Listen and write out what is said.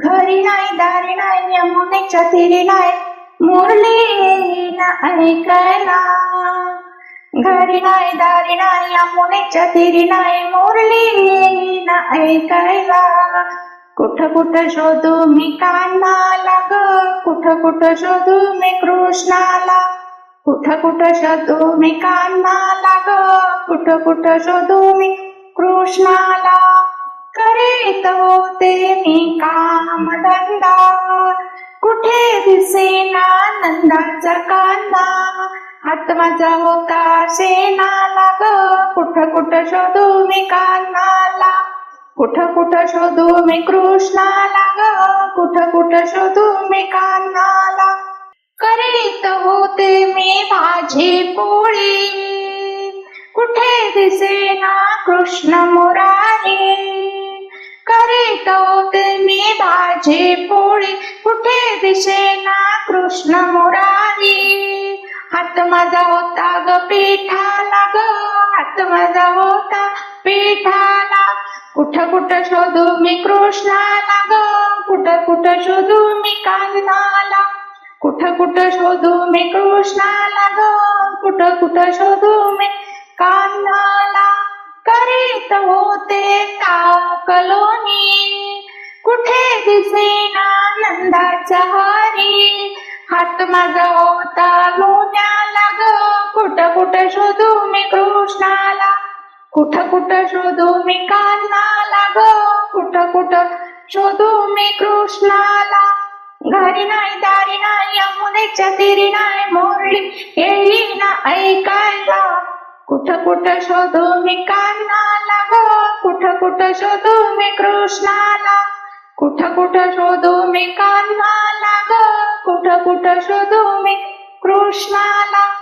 घरी नाही दारी नाही यमुनेच्या तीरी नाही मुरली येईना ऐकायला. घरी नाही दारी नाही यमुनेच्या तीरी नाही मुरली येईना ऐकायला. कुठं कुठं शोधू मी कान्हाला ग, कुठं कुठं शोधू मी कृष्णाला. कुठं कुठं शोधू मी कान्हाला ग, कुठं कुठं शोधू मी कृष्णाला. करीत होते मी कामधंदा, कुठे दिसेना नंदाचा कांदा. हात माझा होता शेणाला ग, कुठं कुठं शोधू मी कान्हाला. कुठं कुठं शोधू मी कृष्णाला ग, कुठं कुठं शोधू मी कान्हाला. करीत होते मी भाजी पोळी, कुठे दिसेना कृष्ण मुरारी. करीत होते मी भाजी पोळी, कुठे दिसेना कृष्ण मुरारी. हात माझा होता ग पिठाला ग, हात माझा होता पिठाला. कुठं कुठं शोधू मी कृष्णाला ग, कुठं कुठं शोधू मी कान्हाला. कुठं कुठं शोधू मी कृष्णाला ग, कुठं कुठं शोधू मी कान्हाला. करीत होते काकलोनी, कुठे दिसेना नंदाचा हरी. हात माझा होता लोण्याला ग, कुठं कुठं शोधू मी कृष्णाला. कुठं कुठं शोधू मी कान्हाला ग, कुठं कुठं शोधू मी कृष्णाला. घरी नाही दारी नाही यमुनेच्या तीरी नाही मुरली येईना ऐकायला. कुठं कुठं शोधू मी कान्हाला ग, कुठं कुठं शोधू मी कृष्णाला. कुठं कुठं शोधू मी कान्हाला ग, कुठं कुठं शोधू मी कृष्णाला.